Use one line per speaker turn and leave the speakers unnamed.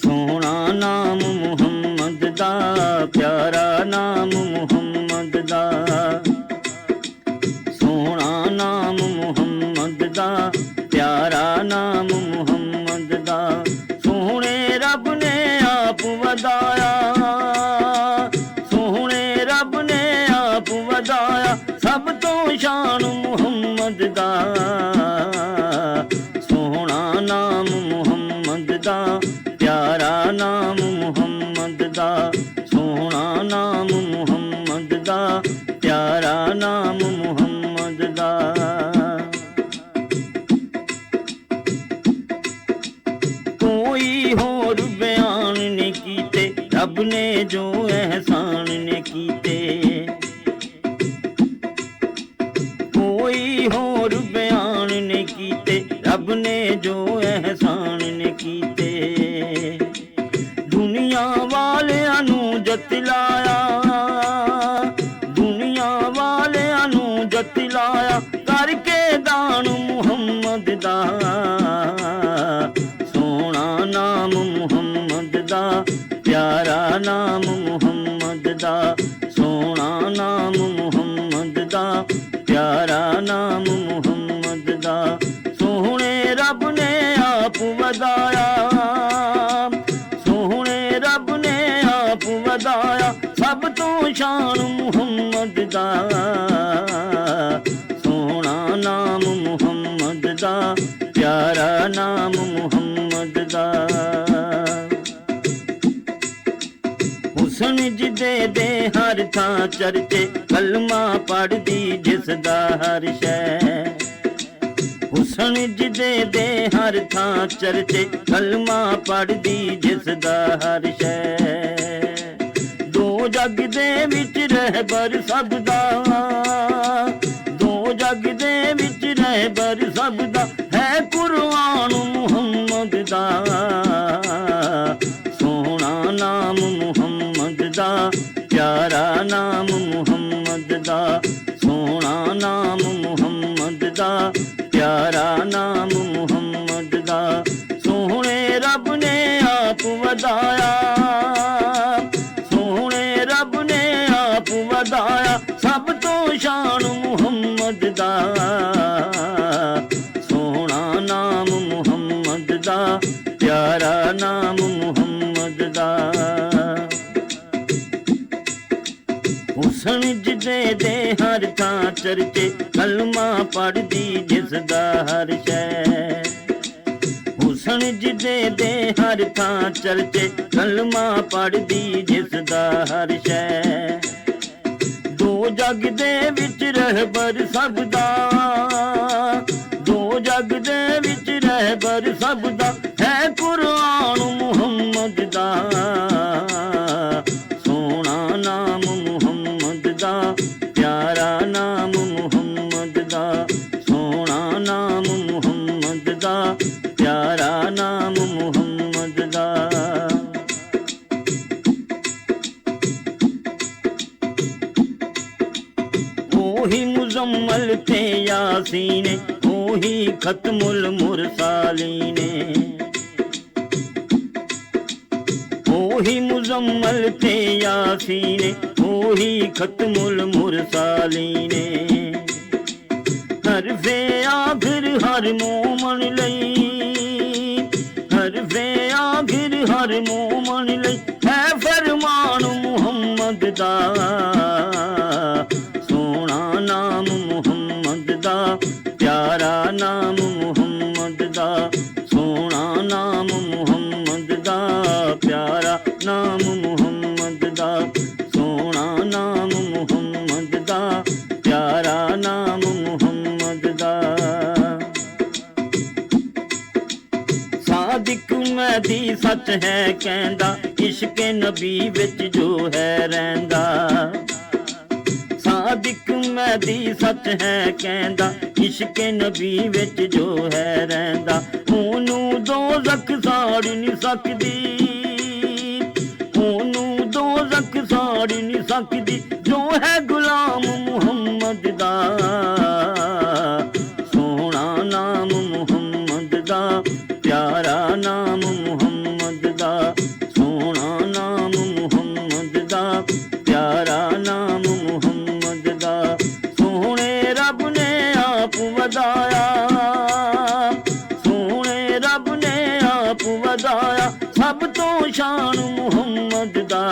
सोहना नाम मुहम्मद दा, प्यारा नाम मुहम्मद दा। सोहना नाम मुहम्मद दा, प्यारा नाम मुहम्मद दा। सोहने रब ने आप वधाया, सोहने रब ने आप वधाया, सब तो शान मुहम्मद दा। सोहना नाम मुहम्मद दा, प्यारा नाम मुहम्मद दा। सोहना नाम मुहम्मद दा, प्यारा नाम मुहम्मद दा। कोई होर बयान ने कीते, रब ने जो एहसान ने कीते। कोई होर बयान ने कीते, रब ने जो एहसान ने कीते। दुनिया वालियां नूं जतलाया, दुनिया वालियां नूं जतलाया, करके दान मुहम्मद दा। सोहना नाम मुहम्मद दा, प्यारा नाम मुहम्मद दा। सोहना नाम मुहम्मद दा, प्यारा नाम मुहम्मद दा। सोहने रब ने आप वधाया, सोहने रब ने आप वधाया, सब तो शान मुहम्मद दा। सोहना नाम मुहम्मद दा, प्यारा नाम मुहम्मद दा। हुसन जिदे दे हर थां चर्चे, कलमा पढ़दी जिसदा हर शै। हुसन जिदे दे हर थां चर्चे, कलमा पढ़दी जिसदा हर शै। दो जग दे विच रहबर सबदा, दो जग दे विच रहबर सबदा, है कुरआन मुहम्मद दा। सोहना नाम मुहम्मद दा, प्यारा नाम मुहम्मद दा। सोहना नाम मुहम्मद दा, प्यारा नाम मुहम्मद दा। सोहने रब ने आप वधाया, सोहने रब ने आप वधाया, सब तो शान मुहम्मद दा। सोहना नाम मुहम्मद दा, प्यारा नाम मुहम्मद दा। हुसन जिदे दे हर थां चर्चे, कलमा पढ़दी जिसदा हर शै। हुसन जिदे दे हर थां चर्चे, कलमा पढ़दी जिसदा हर शै। दो जग दे विच रहबर सबदा, दो जग दे विच रहबर सबदा, है कुरआन मुहम्मद दा। सोहना नाम मुहम्मद दा, प्यारा नाम मुहम्मद दा। सोहना नाम मुहम्मद दा, प्यारा नाम मुहम्मद दा। ओही मुजम्मल थे यासीन, ओही खत्मुल मुरसालीन। ओही मुजम्मल थे यासीन, ओही खत्मुल मुरसालीन। हरफे आखिर हर मोमन लई, हरफे आखिर हर मोमन लई, है फरमान मुहम्मद दा। सोहना नाम मुहम्मद दा, प्यारा नाम मुहम्मद दा। सोहना नाम मुहम्मद दा, प्यारा नाम मुहम्मद दा। सोहना नाम मुहम्मद दा, प्यारा नाम मुहम्मद दा। सादिक महदी सच है कहंदा, इश्क नबी विच जो है रहिंदा। सादिक महदी सच है कहंदा, इश्क नबी विच जो है रहिंदा। ओनू दोज़ख साड़ नहीं सकदी, ਆਖਦੀ ਜੋ ਹੈ ਗੁਲਾਮ ਮੁਹੰਮਦ ਦਾ। ਸੋਹਣਾ ਨਾਮ ਮੁਹੰਮਦ ਦਾ, ਪਿਆਰਾ ਨਾਮ ਮੁਹੰਮਦ ਦਾ। ਸੋਹਣਾ ਨਾਮ ਮੁਹੰਮਦ ਦਾ, ਪਿਆਰਾ ਨਾਮ ਮੁਹੰਮਦ ਦਾ। ਸੋਹਣੇ ਰੱਬ ਨੇ ਆਪ ਵਧਾਇਆ, ਸੋਹਣੇ ਰੱਬ ਨੇ ਆਪ ਵਧਾਇਆ, ਸਭ ਤੋਂ ਸ਼ਾਨ ਮੁਹੰਮਦ ਦਾ।